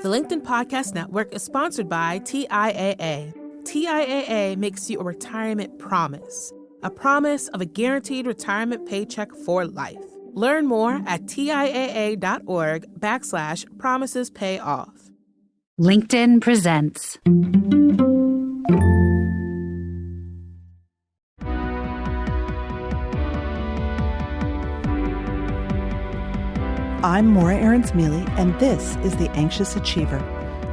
The LinkedIn Podcast Network is sponsored by TIAA. TIAA makes you a retirement promise, a promise of a guaranteed retirement paycheck for life. Learn more at TIAA.org/promises pay off. LinkedIn presents. I'm Maura Aarons-Mele, and this is The Anxious Achiever.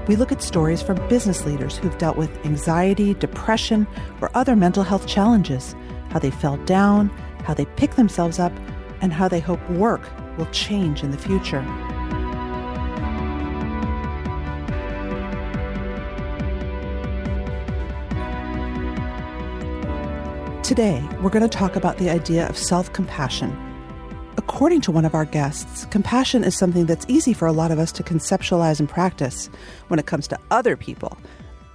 We look at stories from business leaders who've dealt with anxiety, depression, or other mental health challenges, how they fell down, how they pick themselves up, and how they hope work will change in the future. Today, we're going to talk about the idea of self-compassion. According to one of our guests, compassion is something that's easy for a lot of us to conceptualize and practice when it comes to other people.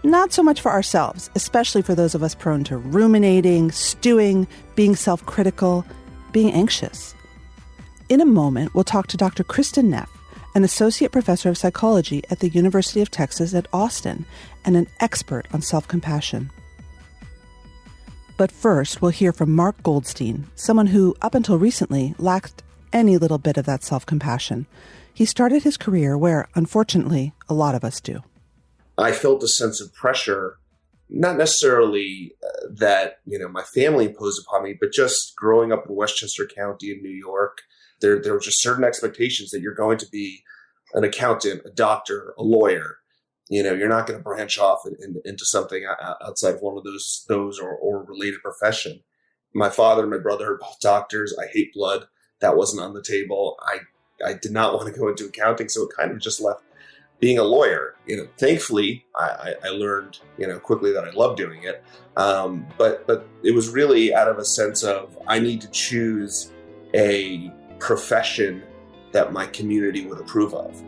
Not so much for ourselves, especially for those of us prone to ruminating, stewing, being self-critical, being anxious. In a moment, we'll talk to Dr. Kristin Neff, an associate professor of psychology at the University of Texas at Austin and an expert on self-compassion. But first, we'll hear from Mark Goldstein, someone who, up until recently, lacked any little bit of that self-compassion. He started his career where, unfortunately, a lot of us do. I felt a sense of pressure, not necessarily that, my family imposed upon me, but just growing up in Westchester County in New York, there were just certain expectations that you're going to be an accountant, a doctor, a lawyer. You're not going to branch off into something outside of one of those or related profession. My father and my brother are both doctors. I hate blood. That wasn't on the table. I did not want to go into accounting, so it kind of just left being a lawyer. Thankfully, I learned quickly that I love doing it. But it was really out of a sense of I need to choose a profession that my community would approve of.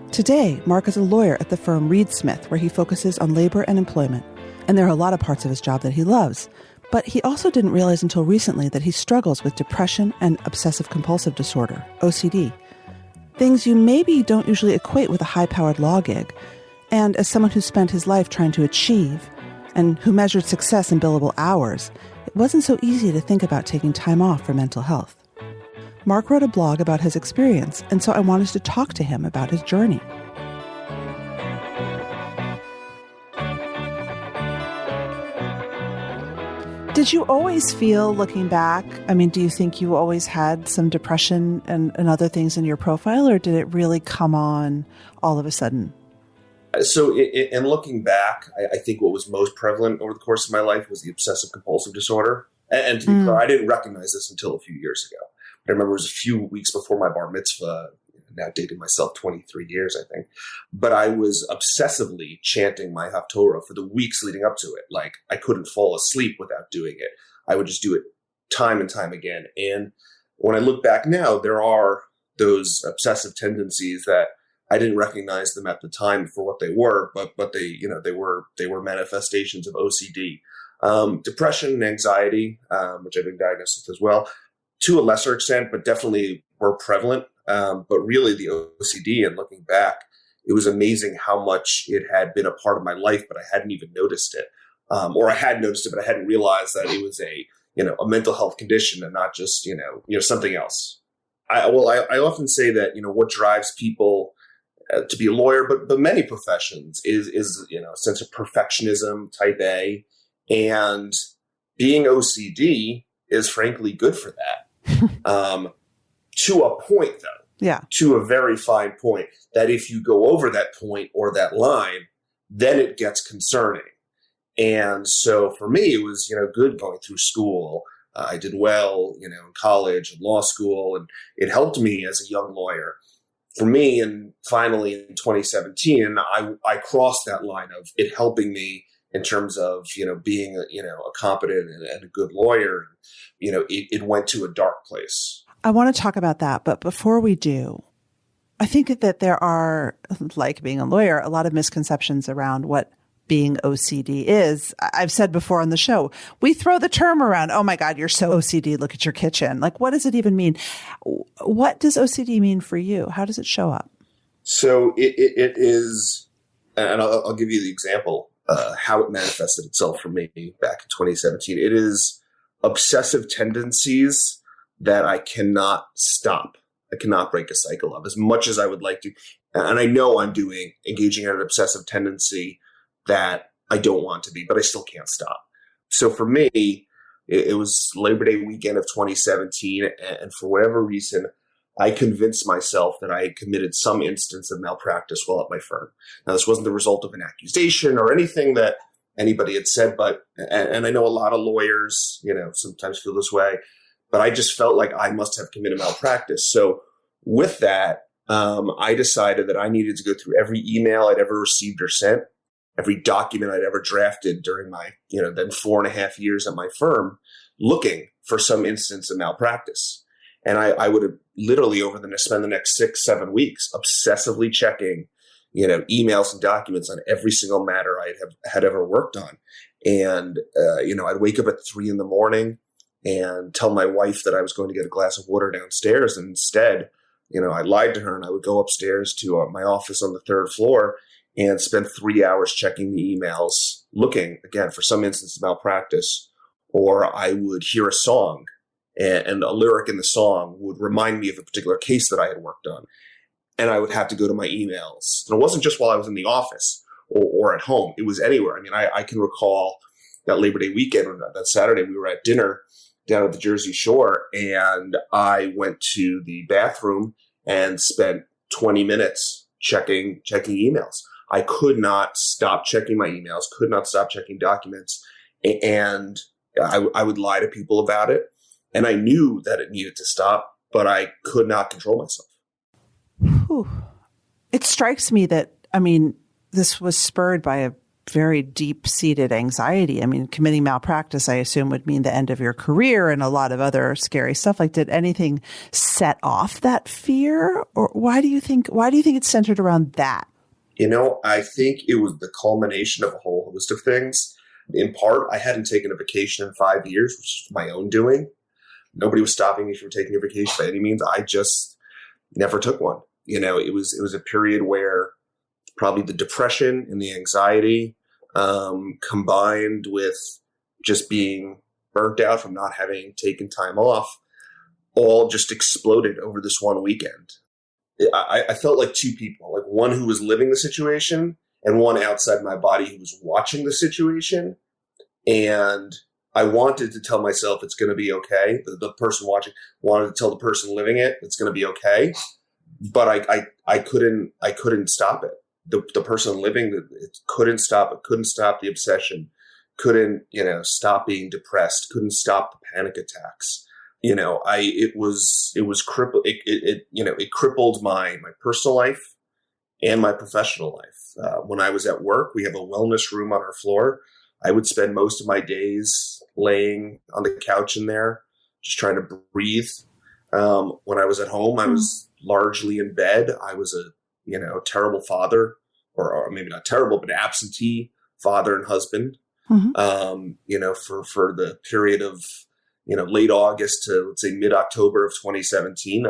Today, Mark is a lawyer at the firm Reed Smith, where he focuses on labor and employment. And there are a lot of parts of his job that he loves. But he also didn't realize until recently that he struggles with depression and obsessive-compulsive disorder, OCD. Things you maybe don't usually equate with a high-powered law gig. And as someone who spent his life trying to achieve and who measured success in billable hours, it wasn't so easy to think about taking time off for mental health. Mark wrote a blog about his experience, and so I wanted to talk to him about his journey. Did you always feel, looking back, do you think you always had some depression and other things in your profile, or did it really come on all of a sudden? So in looking back, I think what was most prevalent over the course of my life was the obsessive-compulsive disorder. And to be clear, I didn't recognize this until a few years ago. I remember it was a few weeks before my bar mitzvah, now dating myself 23 years, I think. But I was obsessively chanting my Haftorah for the weeks leading up to it. Like, I couldn't fall asleep without doing it. I would just do it time and time again. And when I look back now, there are those obsessive tendencies that I didn't recognize them at the time for what they were, but they were manifestations of OCD. Depression and anxiety, which I've been diagnosed with as well, to a lesser extent, but definitely were prevalent. But really the OCD, and looking back, it was amazing how much it had been a part of my life, but I hadn't even noticed it. Or I had noticed it, but I hadn't realized that it was a mental health condition and not just, something else. I often say that, what drives people to be a lawyer, but many professions is a sense of perfectionism, type A, and being OCD is frankly good for that. To a point, though. Yeah. To a very fine point, that if you go over that point or that line, then it gets concerning. And so for me, it was, good going through school. I did well, in college and law school, and it helped me as a young lawyer. For me, and finally in 2017, I crossed that line of it helping me in terms of, being a competent and a good lawyer. It went to a dark place. I want to talk about that, but before we do, I think that there are, like being a lawyer, a lot of misconceptions around what being OCD is. I've said before on the show, we throw the term around, oh my God, you're so OCD, look at your kitchen. Like, what does it even mean? What does OCD mean for you? How does it show up? So it is, and I'll give you the example, how it manifested itself for me back in 2017. It is obsessive tendencies that I cannot stop. I cannot break a cycle of as much as I would like to. And I know I'm engaging in an obsessive tendency that I don't want to be, but I still can't stop. So for me, it was Labor Day weekend of 2017. And for whatever reason, I convinced myself that I had committed some instance of malpractice while at my firm. Now, this wasn't the result of an accusation or anything that anybody had said, and I know a lot of lawyers, sometimes feel this way, but I just felt like I must have committed malpractice. So with that, I decided that I needed to go through every email I'd ever received or sent, every document I'd ever drafted during my, then 4.5 years at my firm, looking for some instance of malpractice. And I would have literally spend the next 6-7 weeks obsessively checking, emails and documents on every single matter I had ever worked on. And, I'd wake up at 3 a.m. and tell my wife that I was going to get a glass of water downstairs. And instead, I lied to her, and I would go upstairs to my office on the 3rd floor and spend 3 hours checking the emails, looking again for some instance of malpractice. Or I would hear a song, and a lyric in the song would remind me of a particular case that I had worked on. And I would have to go to my emails. And it wasn't just while I was in the office or at home. It was anywhere. I mean, I can recall that Labor Day weekend, that Saturday, we were at dinner down at the Jersey Shore, and I went to the bathroom and spent 20 minutes checking emails. I could not stop checking my emails, could not stop checking documents. And I would lie to people about it. And I knew that it needed to stop, but I could not control myself. Whew. It strikes me that, this was spurred by a very deep-seated anxiety. Committing malpractice, I assume, would mean the end of your career and a lot of other scary stuff. Like, did anything set off that fear? Or why do you think it's centered around that? I think it was the culmination of a whole host of things. In part, I hadn't taken a vacation in 5 years, which is my own doing. Nobody was stopping me from taking a vacation by any means. I just never took one. It was a period where probably the depression and the anxiety combined with just being burnt out from not having taken time off all just exploded over this one weekend. I felt like two people, like one who was living the situation and one outside my body who was watching the situation. And I wanted to tell myself it's going to be okay. The person watching wanted to tell the person living it it's going to be okay. But I couldn't stop it. The person living it couldn't stop it, couldn't stop the obsession, couldn't, stop being depressed, couldn't stop the panic attacks. It crippled. It crippled my personal life and my professional life. When I was at work, we have a wellness room on our floor. I would spend most of my days laying on the couch in there, just trying to breathe. When I was at home, I was largely in bed. I was a terrible father, or maybe not terrible, but absentee father and husband. Mm-hmm. For the period of late August to, let's say, mid-October of 2017,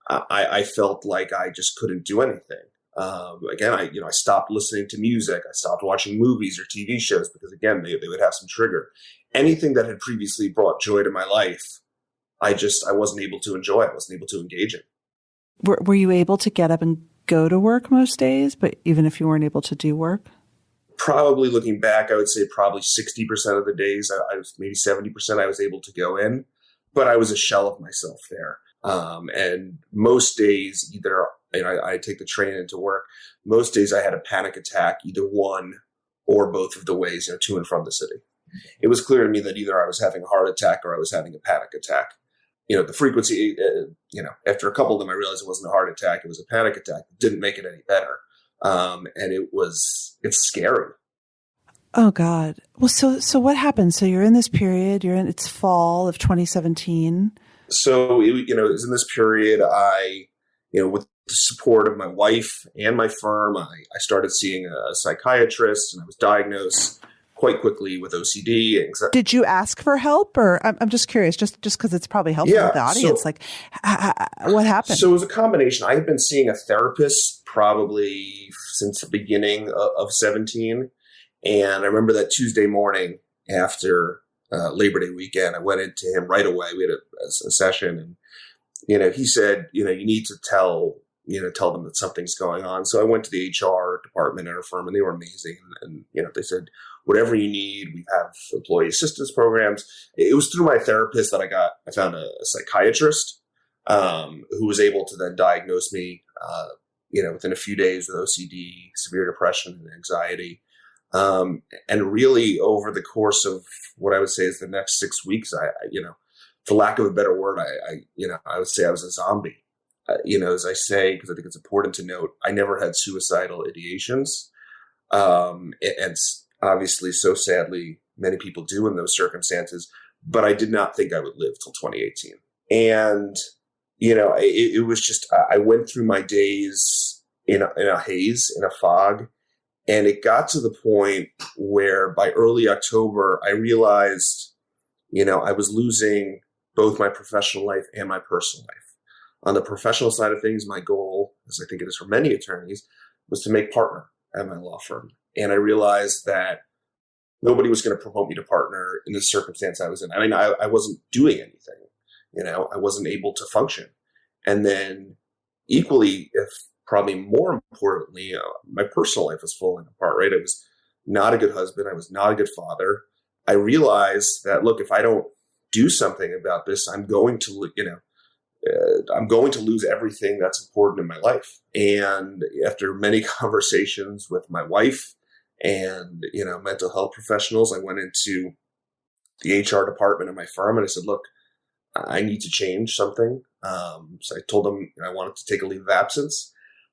I felt like I just couldn't do anything. Again, I stopped listening to music. I stopped watching movies or TV shows because, again, they would have some trigger. Anything that had previously brought joy to my life, I wasn't able to enjoy. I wasn't able to engage in. Were you able to get up and go to work most days, but even if you weren't able to do work? Probably looking back, I would say probably 60% of the days, I was maybe 70% I was able to go in, but I was a shell of myself there. And most days, either I take the train into work. Most days I had a panic attack, either one or both of the ways, to and from the city. It was clear to me that either I was having a heart attack or I was having a panic attack. The frequency, after a couple of them, I realized it wasn't a heart attack. It was a panic attack. It didn't make it any better. And it's scary. Oh God. Well, so what happened? So you're in this period, it's fall of 2017. So, it was in this period, with the support of my wife and my firm, I started seeing a psychiatrist, and I was diagnosed quite quickly with OCD. Did you ask for help, or I'm just curious, just because it's probably helpful with the audience, what happened? So it was a combination. I had been seeing a therapist probably since the beginning of 17. And I remember that Tuesday morning after Labor Day weekend, I went into him right away. We had a session, and, he said, you need to tell them that something's going on. So I went to the HR department at our firm, and they were amazing. And they said, whatever you need, we have employee assistance programs. It was through my therapist that I found a psychiatrist who was able to then diagnose me, within a few days with OCD, severe depression, and anxiety. And really over the course of what I would say is the next 6 weeks, I for lack of a better word, I would say I was a zombie. As I say, because I think it's important to note, I never had suicidal ideations. And obviously, so sadly, many people do in those circumstances, but I did not think I would live till 2018. And, it was just, I went through my days in a haze, in a fog. And it got to the point where by early October, I realized, I was losing both my professional life and my personal life. On the professional side of things, my goal, as I think it is for many attorneys, was to make partner at my law firm. And I realized that nobody was going to promote me to partner in the circumstance I was in. I mean, I wasn't doing anything. I wasn't able to function. And then equally, if probably more importantly, my personal life was falling apart, right? I was not a good husband. I was not a good father. I realized that, look, if I don't do something about this, I'm going to, I'm going to lose everything that's important in my life. And after many conversations with my wife and, mental health professionals, I went into the HR department of my firm and I said, look, I need to change something. So I told them I wanted to take a leave of absence.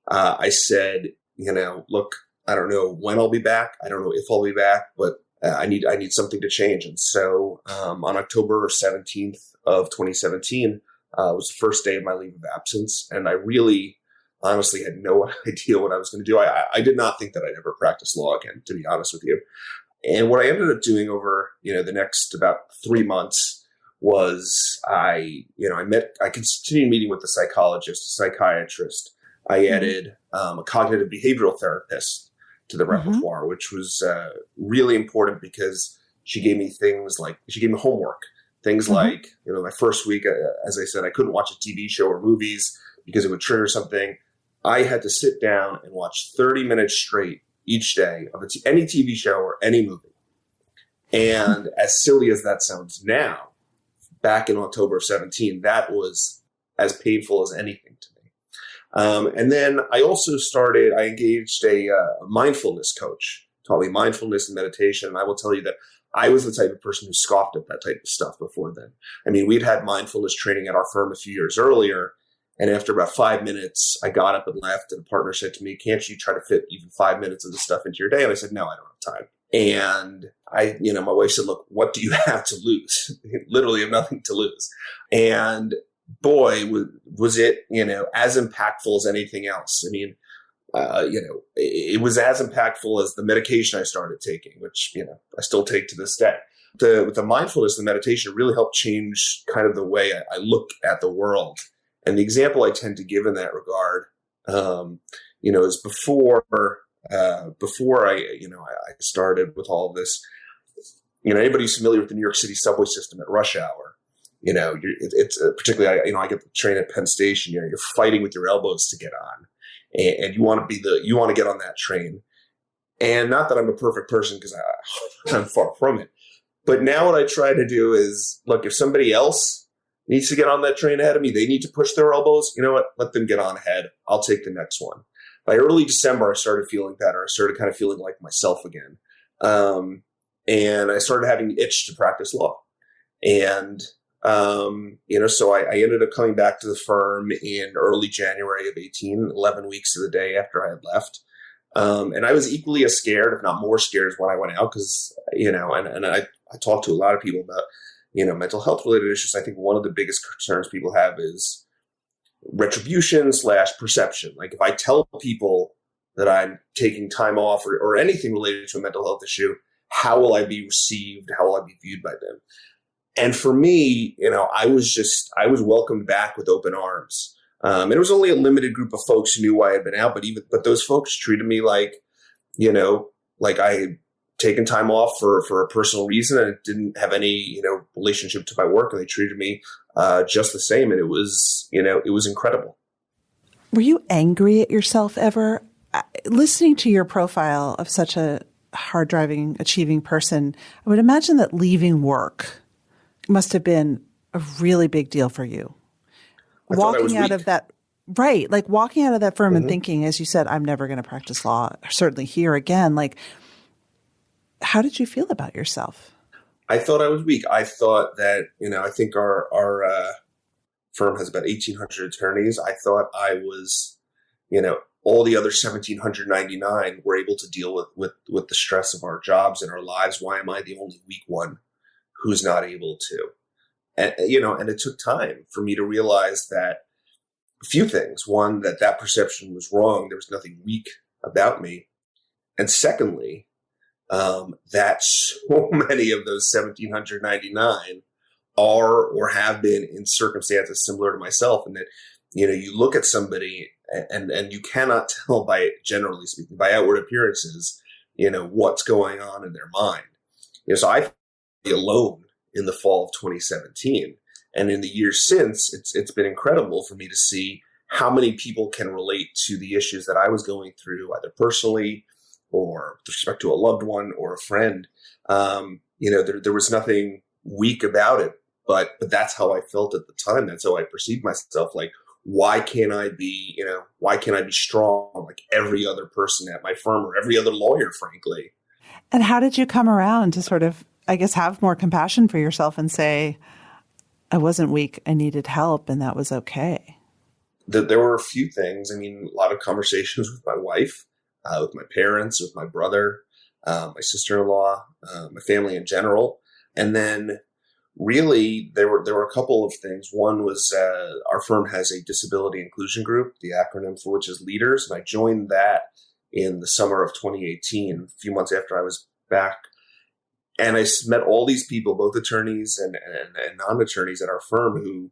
I said, look, I don't know when I'll be back. I don't know if I'll be back, but I need something to change. And so on October 17th of 2017, was the first day of my leave of absence. And I really honestly had no idea what I was going to do. I did not think that I'd ever practice law again, to be honest with you. And what I ended up doing over, the next about 3 months was I continued meeting with a psychologist, a psychiatrist. I added a cognitive behavioral therapist to the repertoire, which was really important because she gave me homework. Things like, my first week, as I said, I couldn't watch a TV show or movies because it would trigger something. I had to sit down and watch 30 minutes straight each day of any TV show or any movie. And as silly as that sounds now, back in October of 17, that was as painful as anything to me. And then I also I engaged a mindfulness coach, taught me mindfulness and meditation. And I will tell you that I was the type of person who scoffed at that type of stuff before then. I mean, we'd had mindfulness training at our firm a few years earlier. And after about 5 minutes, I got up and left. And a partner said to me, can't you try to fit even 5 minutes of this stuff into your day? And I said, no, I don't have time. And my wife said, look, what do you have to lose? Literally have nothing to lose. And boy, was it, as impactful as anything else. I mean, it was as impactful as the medication I started taking, which, I still take to this day. With the mindfulness and the meditation, really helped change kind of the way I look at the world. And the example I tend to give in that regard, is before I started with all of this, anybody who's familiar with the New York City subway system at rush hour, it's particularly, I get the train at Penn Station, you're fighting with your elbows to get on. And you want to get on that train. And not that I'm a perfect person because I'm far from it. But now what I try to do is, look, if somebody else needs to get on that train ahead of me, they need to push their elbows. You know what? Let them get on ahead. I'll take the next one. By early December, I started feeling better. I started kind of feeling like myself again. And I started having the itch to practice law. And so I ended up coming back to the firm in early January of 18, 11 weeks to the day after I had left. And I was equally as scared, if not more scared, as when I went out because, and I talked to a lot of people about, mental health related issues. I think one of the biggest concerns people have is retribution/perception. Like if I tell people that I'm taking time off or anything related to a mental health issue, how will I be received? How will I be viewed by them? And for me, I was welcomed back with open arms. And it was only a limited group of folks who knew why I had been out, but those folks treated me like I had taken time off for a personal reason, and it didn't have any, relationship to my work. And they treated me just the same. And it was incredible. Were you angry at yourself ever? Listening to your profile of such a hard-driving, achieving person, I would imagine that leaving work must have been a really big deal for you. Walking out of that, right, like walking out of that firm and thinking, as you said, I'm never going to practice law, certainly here again. Like, how did you feel about yourself? I thought I was weak. I thought that, I think our firm has about 1,800 attorneys. I thought I was, all the other 1,799 were able to deal with the stress of our jobs and our lives. Why am I the only weak one who's not able to? And it took time for me to realize that a few things. One, that perception was wrong. There was nothing weak about me. And secondly, that so many of those 1,799 are or have been in circumstances similar to myself. And that, you look at somebody and you cannot tell generally speaking, by outward appearances, what's going on in their mind. So I felt alone in the fall of 2017. And in the years since, it's been incredible for me to see how many people can relate to the issues that I was going through, either personally or with respect to a loved one or a friend. There was nothing weak about it, but that's how I felt at the time. That's how I perceived myself. Like, why can't I be strong like every other person at my firm or every other lawyer, frankly? And how did you come around to sort of, I guess, have more compassion for yourself and say, I wasn't weak, I needed help, and that was okay? There were a few things. I mean, a lot of conversations with my wife, with my parents, with my brother, my sister-in-law, my family in general. And then really there were a couple of things. One was our firm has a disability inclusion group, the acronym for which is LEADERS. And I joined that in the summer of 2018, a few months after I was back. And I met all these people, both attorneys and non-attorneys at our firm who,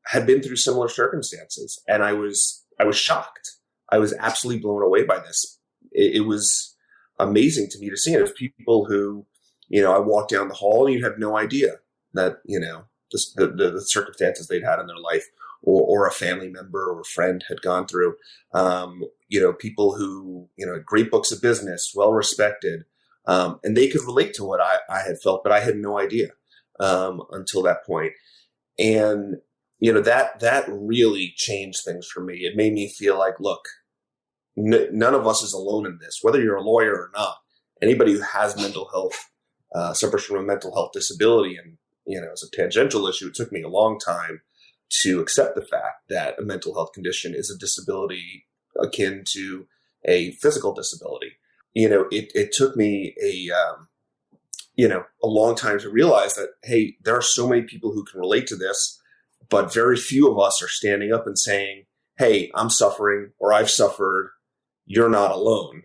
had been through similar circumstances. And I was shocked. I was absolutely blown away by this. It was amazing to me to see it. It was people who, I walked down the hall and you'd have no idea that, the circumstances they'd had in their life or a family member or a friend had gone through. People who, had great books of business, well-respected, and they could relate to what I had felt, but I had no idea until that point. And, that really changed things for me. It made me feel like, look, none of us is alone in this, whether you're a lawyer or not. Anybody who has mental health, suffers from a mental health disability. And, as a tangential issue, it took me a long time to accept the fact that a mental health condition is a disability akin to a physical disability. It took me a long time to realize that, hey, there are so many people who can relate to this, but very few of us are standing up and saying, hey, I'm suffering or I've suffered. You're not alone.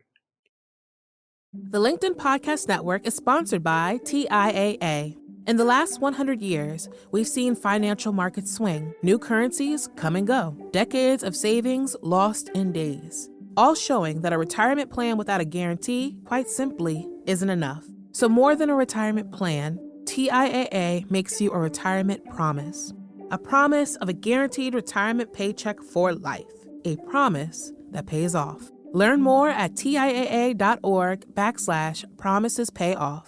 The LinkedIn Podcast Network is sponsored by TIAA. In the last 100 years, we've seen financial markets swing, new currencies come and go, decades of savings lost in days, all showing that a retirement plan without a guarantee, quite simply, isn't enough. So more than a retirement plan, TIAA makes you a retirement promise. A promise of a guaranteed retirement paycheck for life. A promise that pays off. Learn more at TIAA.org/promisespayoff.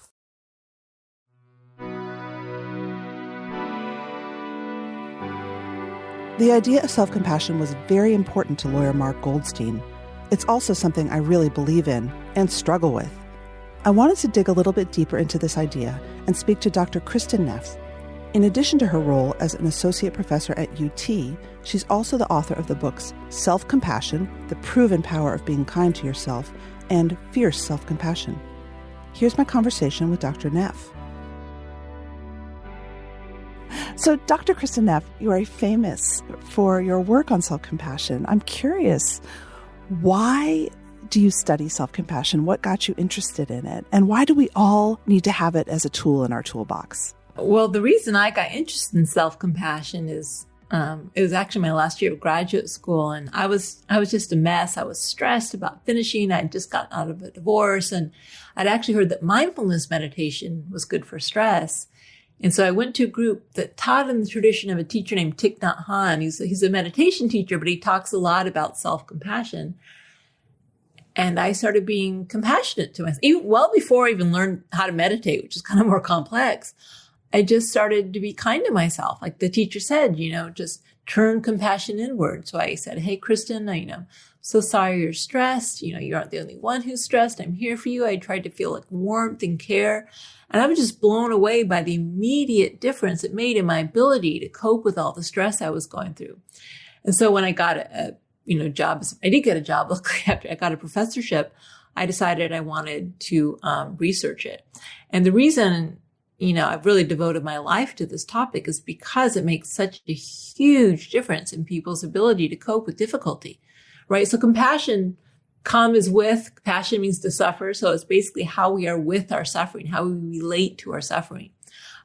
The idea of self-compassion was very important to lawyer Mark Goldstein. It's also something I really believe in and struggle with. I wanted to dig a little bit deeper into this idea and speak to Dr. Kristin Neff. In addition to her role as an associate professor at UT, she's also the author of the books Self-Compassion, The Proven Power of Being Kind to Yourself, and Fierce Self-Compassion. Here's my conversation with Dr. Neff. So, Dr. Kristin Neff, you are famous for your work on self-compassion. I'm curious, why do you study self-compassion? What got you interested in it? And why do we all need to have it as a tool in our toolbox? Well, the reason I got interested in self-compassion is it was actually my last year of graduate school, and I was just a mess. I was stressed about finishing. I'd just gotten out of a divorce, and I'd actually heard that mindfulness meditation was good for stress. And so I went to a group that taught in the tradition of a teacher named Thich Nhat Hanh. He's a meditation teacher, but he talks a lot about self-compassion. And I started being compassionate to myself. Well before I even learned how to meditate, which is kind of more complex, I just started to be kind to myself. Like the teacher said, just turn compassion inward. So I said, hey, Kristin, so sorry you're stressed. You aren't the only one who's stressed. I'm here for you. I tried to feel like warmth and care. And I was just blown away by the immediate difference it made in my ability to cope with all the stress I was going through. And so when I got a job, I did get a job. Luckily, after I got a professorship, I decided I wanted to research it. And the reason I've really devoted my life to this topic is because it makes such a huge difference in people's ability to cope with difficulty, right? So compassion compassion means to suffer. So it's basically how we are with our suffering, how we relate to our suffering.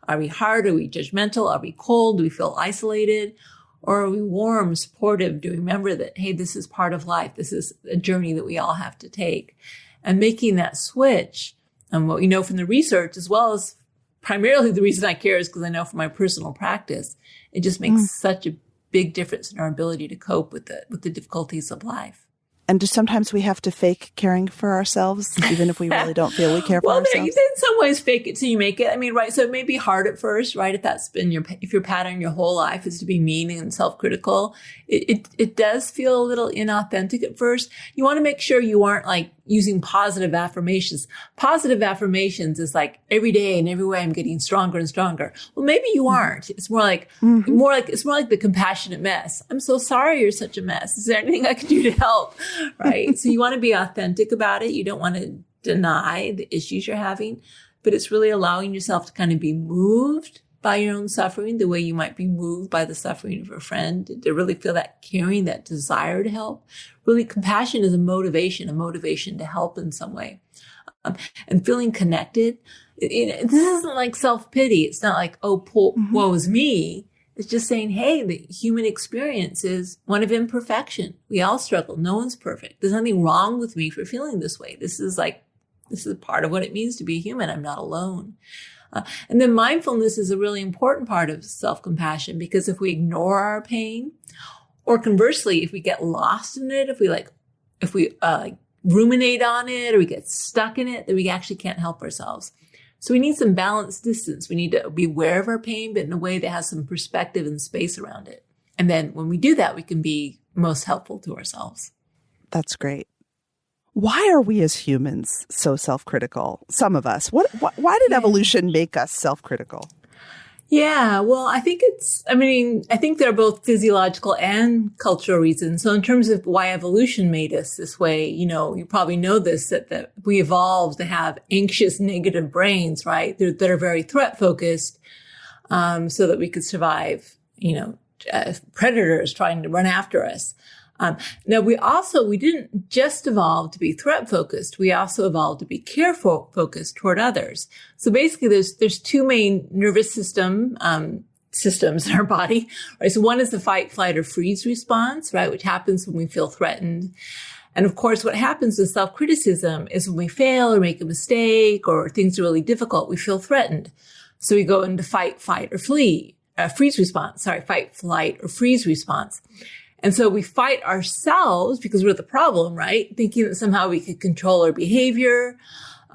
Are we hard? Are we judgmental? Are we cold? Do we feel isolated? Or are we warm, supportive? Do we remember that, hey, this is part of life. This is a journey that we all have to take. And making that switch, and what we know from the research, as well as primarily the reason I care is because I know from my personal practice, it just makes such a big difference in our ability to cope with the difficulties of life. And do sometimes we have to fake caring for ourselves, even if we really don't feel we care for ourselves? Well, in some ways, fake it till you make it. I mean, right. So it may be hard at first, right? If that's been if your pattern your whole life is to be mean and self-critical, it does feel a little inauthentic at first. You want to make sure you aren't like using positive affirmations. Positive affirmations is like every day and every way I'm getting stronger and stronger. Well, maybe you aren't. It's more like the compassionate mess. I'm so sorry you're such a mess. Is there anything I can do to help? Right. So you want to be authentic about it. You don't want to deny the issues you're having, but it's really allowing yourself to kind of be moved by your own suffering the way you might be moved by the suffering of a friend, to really feel that caring, that desire to help. Really, compassion is a motivation to help in some way. And feeling connected. This isn't like self-pity. It's not like, woe is me. It's just saying, hey, the human experience is one of imperfection. We all struggle. No one's perfect. There's nothing wrong with me for feeling this way. This is part of what it means to be human. I'm not alone. And then mindfulness is a really important part of self-compassion, because if we ignore our pain, or conversely, if we get lost in it, if we ruminate on it, or we get stuck in it, then we actually can't help ourselves. So we need some balanced distance. We need to be aware of our pain, but in a way that has some perspective and space around it. And then when we do that, we can be most helpful to ourselves. That's great. Why are we as humans so self-critical? Some of us. Why did evolution make us self-critical? Yeah, well, I think there are both physiological and cultural reasons. So in terms of why evolution made us this way, you probably know this, that we evolved to have anxious, negative brains, right? That are very threat focused, so that we could survive, predators trying to run after us. Now we didn't just evolve to be threat focused. We also evolved to be care focused toward others. So basically there's two main nervous systems in our body, right? So one is the fight, flight, or freeze response, right? Which happens when we feel threatened. And of course, what happens with self-criticism is when we fail or make a mistake or things are really difficult, we feel threatened. So we go into fight, flight, or freeze response. Fight, flight, or freeze response. And so we fight ourselves because we're the problem, right? Thinking that somehow we could control our behavior,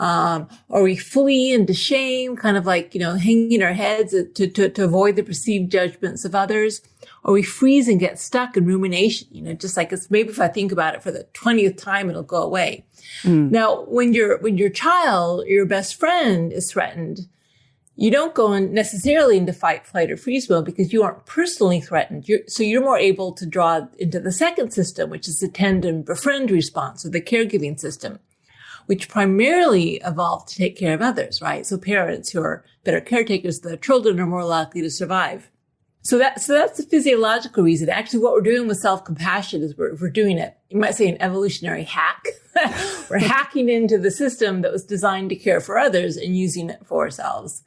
or we flee into shame, kind of like, hanging our heads to avoid the perceived judgments of others, or we freeze and get stuck in rumination, just like it's maybe if I think about it for the 20th time, it'll go away. Now, when your child, your best friend is threatened, you don't go necessarily into fight, flight, or freeze mode because you aren't personally threatened. So you're more able to draw into the second system, which is the tend and befriend response, or the caregiving system, which primarily evolved to take care of others, right? So parents who are better caretakers, the children are more likely to survive. So that's the physiological reason. Actually, what we're doing with self-compassion is we're doing it you might say an evolutionary hack. We're hacking into the system that was designed to care for others and using it for ourselves.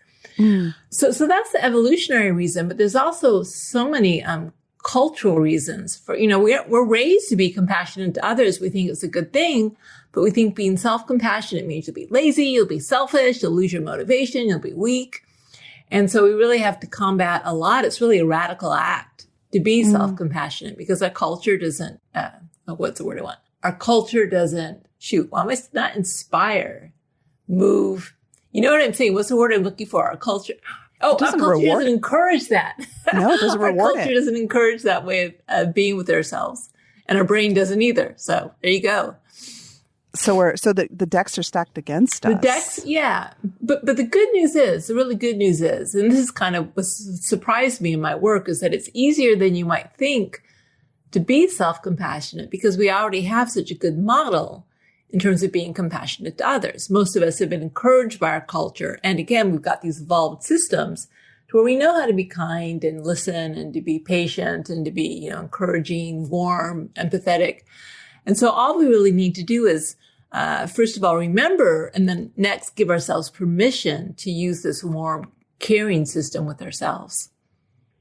So that's the evolutionary reason, but there's also so many cultural reasons for, we're raised to be compassionate to others. We think it's a good thing, but we think being self-compassionate means you'll be lazy, you'll be selfish, you'll lose your motivation, you'll be weak. And so we really have to combat a lot. It's really a radical act to be self-compassionate because our culture doesn't, what's the word I want? Our culture doesn't not inspire, move. You know what I'm saying? What's the word I'm looking for? Our culture. Oh, our culture doesn't encourage that. No, it doesn't reward it. Our culture doesn't encourage that way of being with ourselves. And our brain doesn't either. So there you go. So the decks are stacked against us. The decks, yeah. But the good news is, the really good news is, and this is kind of what surprised me in my work, is that it's easier than you might think to be self-compassionate because we already have such a good model in terms of being compassionate to others. Most of us have been encouraged by our culture. And again, we've got these evolved systems to where we know how to be kind and listen and to be patient and to be, encouraging, warm, empathetic. And so all we really need to do is, first of all, remember, and then next give ourselves permission to use this warm, caring system with ourselves.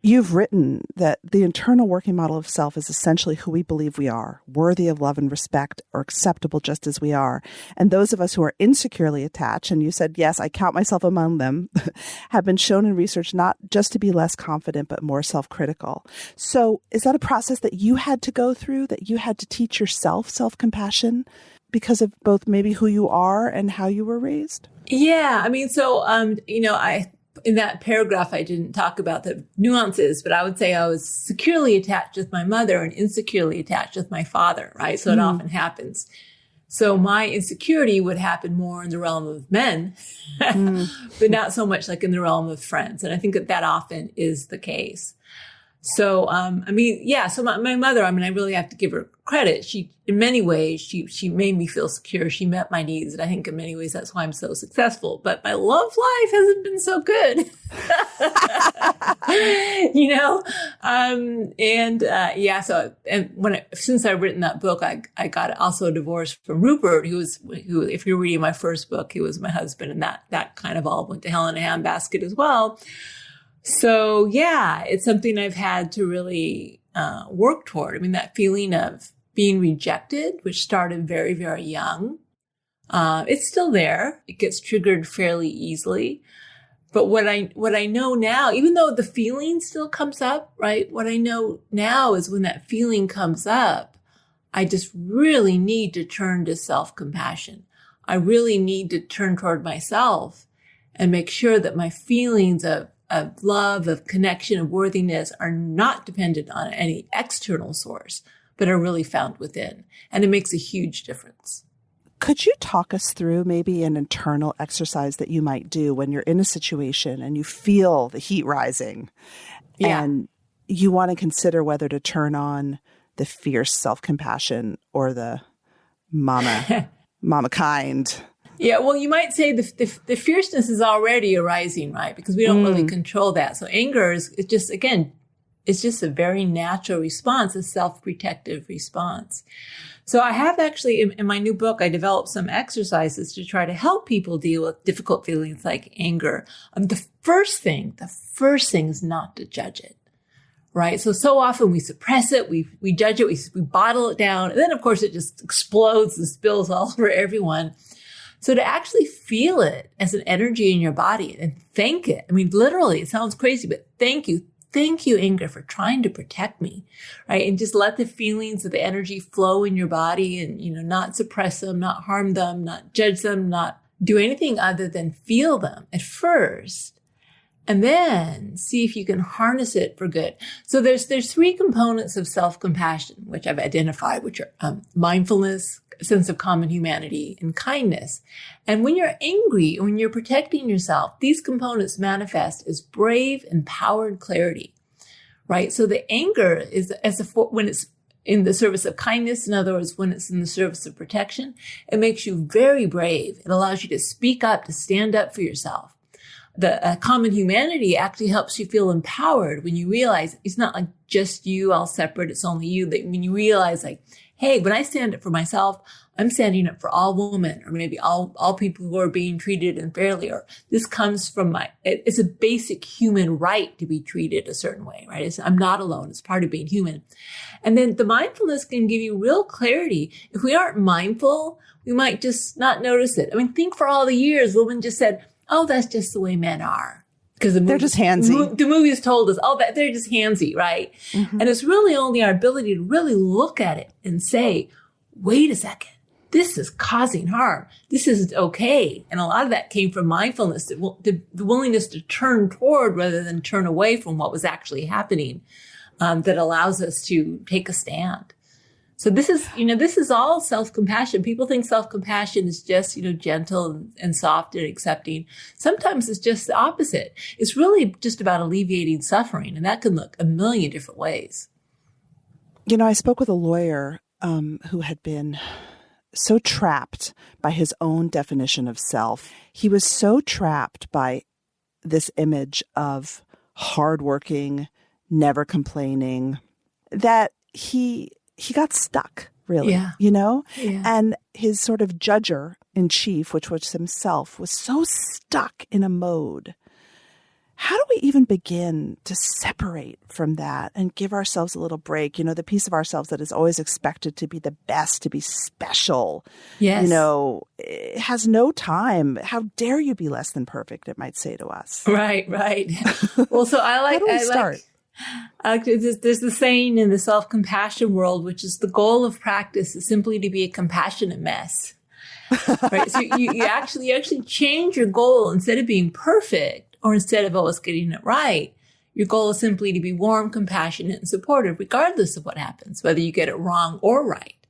You've written that the internal working model of self is essentially who we believe we are, worthy of love and respect, or acceptable just as we are. And those of us who are insecurely attached, and you said, yes, I count myself among them, have been shown in research not just to be less confident, but more self-critical. So is that a process that you had to go through, that you had to teach yourself self-compassion because of both maybe who you are and how you were raised? Yeah. I mean, in that paragraph, I didn't talk about the nuances, but I would say I was securely attached with my mother and insecurely attached with my father, right? So it often happens. So my insecurity would happen more in the realm of men, but not so much like in the realm of friends. And I think that often is the case. So, so my mother, I really have to give her credit. She, in many ways, she made me feel secure. She met my needs. And I think in many ways, that's why I'm so successful. But my love life hasn't been so good. Since I've written that book, I got also a divorce from Rupert, who, if you're reading my first book, he was my husband. And that kind of all went to hell in a handbasket as well. So yeah, it's something I've had to really work toward. I mean, that feeling of being rejected, which started very, very young, it's still there. It gets triggered fairly easily. But what I know now, even though the feeling still comes up, right? What I know now is when that feeling comes up, I just really need to turn to self-compassion. I really need to turn toward myself and make sure that my feelings of love, of connection, of worthiness are not dependent on any external source, but are really found within. And it makes a huge difference. Could you talk us through maybe an internal exercise that you might do when you're in a situation and you feel the heat rising and you want to consider whether to turn on the fierce self-compassion or the mama kind? Yeah, well, you might say the fierceness is already arising, right? Because we don't really control that. So anger it's just a very natural response, a self-protective response. So I have actually, in my new book, I developed some exercises to try to help people deal with difficult feelings like anger. The first thing is not to judge it, right? So often we suppress it, we judge it, we bottle it down, and then of course it just explodes and spills all over everyone. So to actually feel it as an energy in your body and thank it. I mean, literally, it sounds crazy, but thank you. Thank you, anger, for trying to protect me, right? And just let the feelings of the energy flow in your body and, not suppress them, not harm them, not judge them, not do anything other than feel them at first. And then see if you can harness it for good. So there's three components of self-compassion, which I've identified, which are mindfulness, a sense of common humanity, and kindness. And when you're angry, when you're protecting yourself, these components manifest as brave, empowered clarity, right? So the anger is when it's in the service of kindness, in other words, when it's in the service of protection, it makes you very brave. It allows you to speak up, to stand up for yourself. The common humanity actually helps you feel empowered when you realize it's not like just you all separate. It's only you. When you realize like hey, when I stand up for myself, I'm standing up for all women, or maybe all people who are being treated unfairly, or this comes from it's a basic human right to be treated a certain way, right? I'm not alone. It's part of being human. And then the mindfulness can give you real clarity. If we aren't mindful, we might just not notice it. I mean, think for all the years women just said, oh, that's just the way men are. Because they're just handsy. The movies told us, oh, they're just handsy, right? Mm-hmm. And it's really only our ability to really look at it and say, wait a second, this is causing harm. This isn't okay. And a lot of that came from mindfulness, the willingness to turn toward rather than turn away from what was actually happening, that allows us to take a stand. So this is all self-compassion. People think self-compassion is just, gentle and soft and accepting. Sometimes it's just the opposite. It's really just about alleviating suffering, and that can look a million different ways. I spoke with a lawyer who had been so trapped by his own definition of self. He was so trapped by this image of hardworking, never complaining, that he got stuck, really, Yeah. And his sort of judger-in-chief, which was himself, was so stuck in a mode. How do we even begin to separate from that and give ourselves a little break? The piece of ourselves that is always expected to be the best, to be special. Yes. It has no time. How dare you be less than perfect, it might say to us. Right. Well, so I like... How do we start? There's the saying in the self-compassion world, which is the goal of practice is simply to be a compassionate mess. Right? So you actually change your goal. Instead of being perfect, or instead of always getting it right, your goal is simply to be warm, compassionate, and supportive, regardless of what happens, whether you get it wrong or right.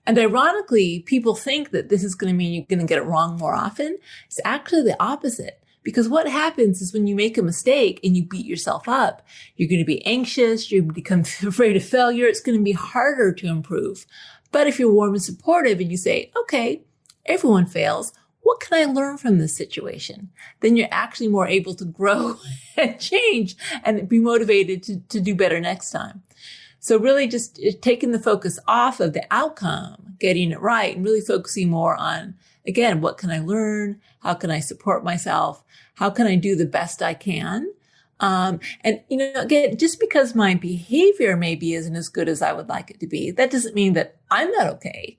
And ironically, people think that this is going to mean you're going to get it wrong more often. It's actually the opposite. Because what happens is when you make a mistake and you beat yourself up, you're going to be anxious, you become afraid of failure, it's going to be harder to improve. But if you're warm and supportive and you say, okay, everyone fails, what can I learn from this situation? Then you're actually more able to grow and change and be motivated to do better next time. So really just taking the focus off of the outcome, getting it right, and really focusing more on, again, what can I learn? How can I support myself? How can I do the best I can? And, again, just because my behavior maybe isn't as good as I would like it to be, that doesn't mean that I'm not okay.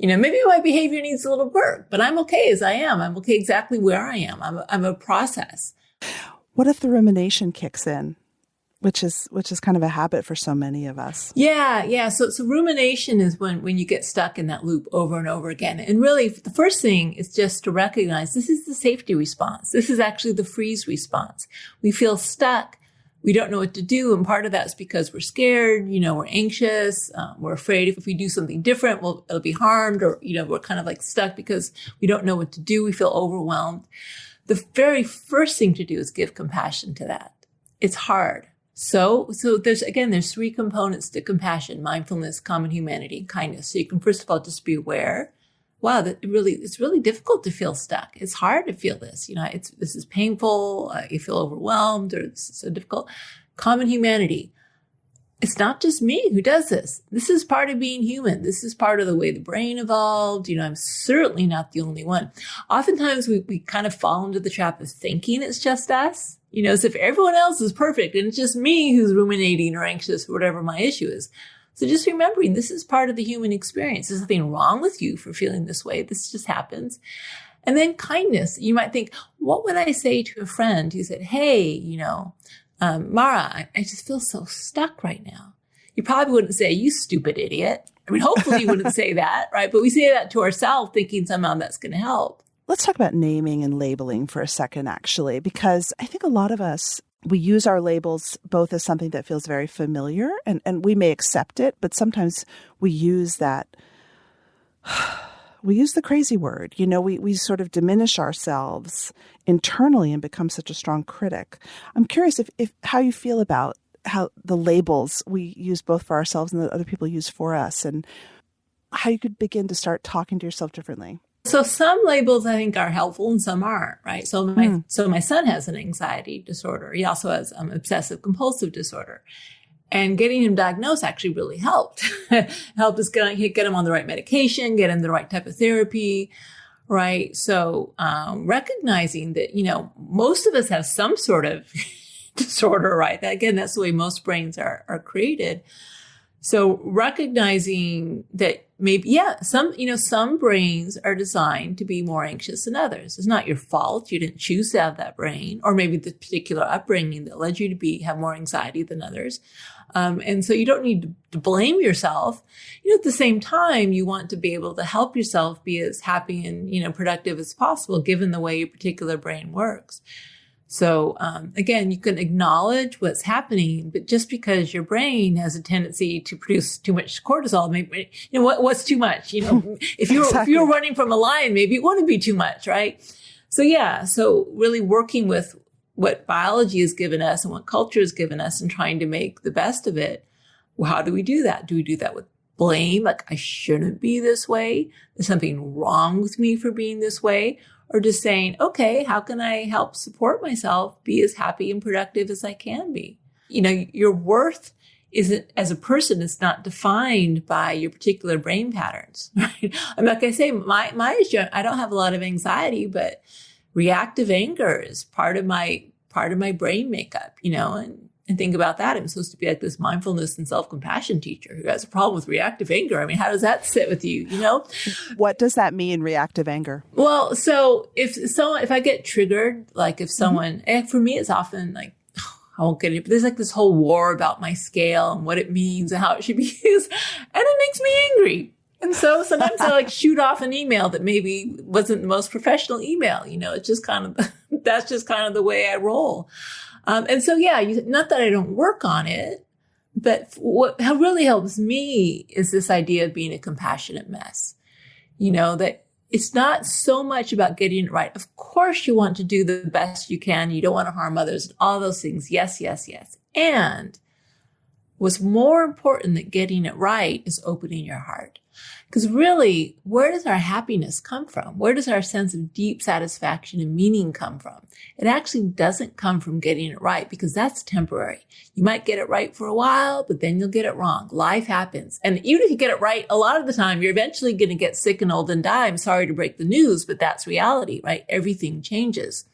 Maybe my behavior needs a little work, but I'm okay as I am. I'm okay exactly where I am. I'm a process. What if the rumination kicks in? Which is kind of a habit for so many of us. Yeah. So rumination is when you get stuck in that loop over and over again. And really, the first thing is just to recognize this is the safety response. This is actually the freeze response. We feel stuck. We don't know what to do. And part of that is because we're scared, we're anxious. We're afraid if we do something different, it'll be harmed, or, we're kind of like stuck because we don't know what to do. We feel overwhelmed. The very first thing to do is give compassion to that. It's hard. So there's three components to compassion: mindfulness, common humanity, and kindness. So you can first of all just be aware. Wow, it's really difficult to feel stuck. It's hard to feel this. This is painful. You feel overwhelmed, or it's so difficult. Common humanity. It's not just me who does this. This is part of being human. This is part of the way the brain evolved. I'm certainly not the only one. Oftentimes we kind of fall into the trap of thinking it's just us. As if everyone else is perfect and it's just me who's ruminating or anxious or whatever my issue is. So just remembering this is part of the human experience. There's nothing wrong with you for feeling this way. This just happens. And then kindness. You might think, what would I say to a friend who said, hey, Mara, I just feel so stuck right now. You probably wouldn't say, you stupid idiot. Hopefully you wouldn't say that, right? But we say that to ourselves thinking somehow that's going to help. Let's talk about naming and labeling for a second, actually, because I think a lot of us, we use our labels both as something that feels very familiar and we may accept it, but sometimes we use that, we use the crazy word. We sort of diminish ourselves internally and become such a strong critic. I'm curious if how you feel about how the labels we use both for ourselves and that other people use for us, and how you could begin to start talking to yourself differently. So some labels I think are helpful and some aren't, right? So my son has an anxiety disorder. He also has obsessive compulsive disorder. And getting him diagnosed actually really helped. Helped us get him on the right medication, get him the right type of therapy, right? So recognizing that, most of us have some sort of disorder, right? Again, that's the way most brains are created. So recognizing that maybe, some brains are designed to be more anxious than others. It's not your fault. You didn't choose to have that brain, or maybe the particular upbringing that led you to have more anxiety than others. And so you don't need to blame yourself. At the same time, you want to be able to help yourself be as happy and, productive as possible, given the way your particular brain works. So, again, you can acknowledge what's happening, but just because your brain has a tendency to produce too much cortisol, maybe, what's too much? If you're running from a lion, maybe it wouldn't be too much, right? So really working with what biology has given us and what culture has given us and trying to make the best of it. Well, how do we do that? Do we do that with blame? Like, I shouldn't be this way. There's something wrong with me for being this way. Or just saying, okay, how can I help support myself be as happy and productive as I can be? Your worth isn't, as a person, it's not defined by your particular brain patterns, right? Like I say, my issue, I don't have a lot of anxiety, but reactive anger is part of my brain makeup, and think about that. I'm supposed to be like this mindfulness and self-compassion teacher who has a problem with reactive anger. I mean, how does that sit with you, What does that mean, reactive anger? Well, so if I get triggered, like if someone, and for me, it's often like, I won't get it, but there's like this whole war about my scale and what it means and how it should be used. And it makes me angry. And so sometimes I shoot off an email that maybe wasn't the most professional email. It's just that's just kind of the way I roll. And so, not that I don't work on it, but how really helps me is this idea of being a compassionate mess. That it's not so much about getting it right. Of course, you want to do the best you can. You don't want to harm others, all those things. Yes, yes, yes. And what's more important than getting it right is opening your heart. Because really, where does our happiness come from? Where does our sense of deep satisfaction and meaning come from? It actually doesn't come from getting it right, because that's temporary. You might get it right for a while, but then you'll get it wrong. Life happens. And even if you get it right, a lot of the time, you're eventually going to get sick and old and die. I'm sorry to break the news, but that's reality, right? Everything changes.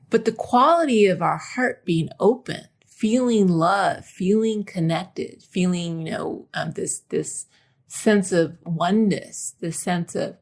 But the quality of our heart being open, feeling love, feeling connected, feeling, this sense of oneness, this sense of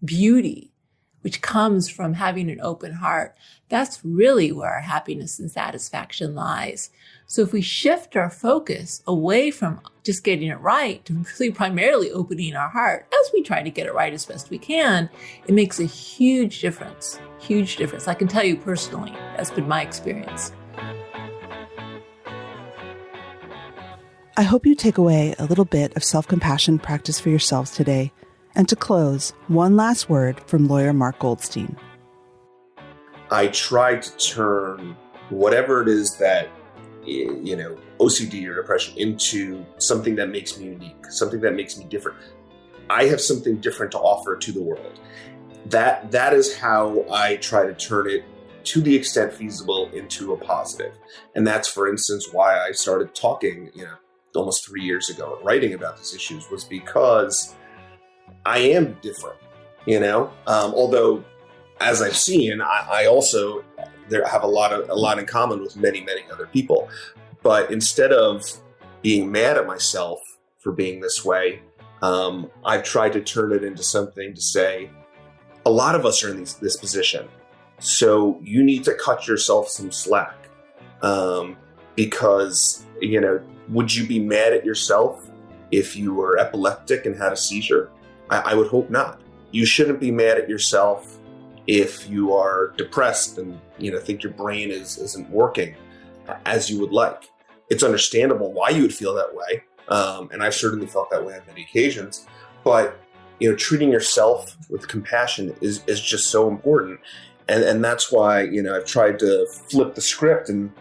beauty, which comes from having an open heart. That's really where our happiness and satisfaction lies. So if we shift our focus away from just getting it right to really primarily opening our heart, as we try to get it right as best we can, it makes a huge difference. Huge difference. I can tell you personally, that's been my experience. I hope you take away a little bit of self-compassion practice for yourselves today. And to close, one last word from lawyer Mark Goldstein. I try to turn whatever it is that, OCD or depression, into something that makes me unique, something that makes me different. I have something different to offer to the world. That is how I try to turn it, to the extent feasible, into a positive. And that's, for instance, why I started talking, almost 3 years ago and writing about these issues, was because I am different, although, as I've seen, I also have a lot in common with many, many other people. But instead of being mad at myself for being this way, I've tried to turn it into something to say, a lot of us are in this position. So you need to cut yourself some slack, because, would you be mad at yourself if you were epileptic and had a seizure? I would hope not. You shouldn't be mad at yourself if you are depressed and, think your brain isn't working as you would like. It's understandable why you would feel that way. And I've certainly felt that way on many occasions. But, treating yourself with compassion is just so important. And that's why, I've tried to flip the script and,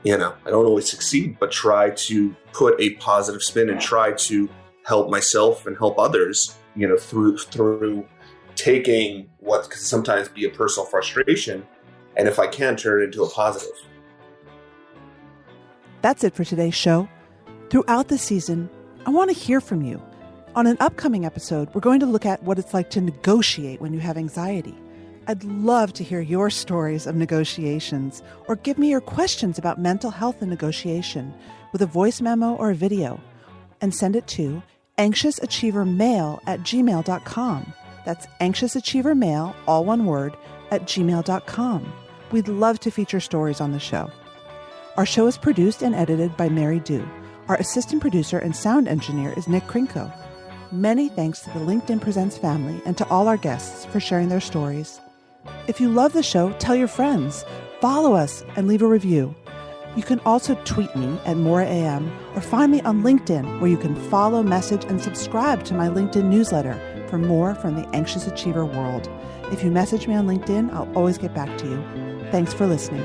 I don't always succeed, but try to put a positive spin and try to help myself and help others, through taking what can sometimes be a personal frustration, and if I can, turn it into a positive. That's it for today's show. Throughout the season, I want to hear from you. On an upcoming episode, we're going to look at what it's like to negotiate when you have anxiety. I'd love to hear your stories of negotiations, or give me your questions about mental health and negotiation with a voice memo or a video, and send it to anxiousachievermail@gmail.com. That's anxiousachievermail, all one word, @gmail.com. We'd love to feature stories on the show. Our show is produced and edited by Mary Dew. Our assistant producer and sound engineer is Nick Krinko. Many thanks to the LinkedIn Presents family and to all our guests for sharing their stories. If you love the show, tell your friends, follow us, and leave a review. You can also tweet me at MauraAM or find me on LinkedIn, where you can follow, message, and subscribe to my LinkedIn newsletter for more from the Anxious Achiever world. If you message me on LinkedIn, I'll always get back to you. Thanks for listening.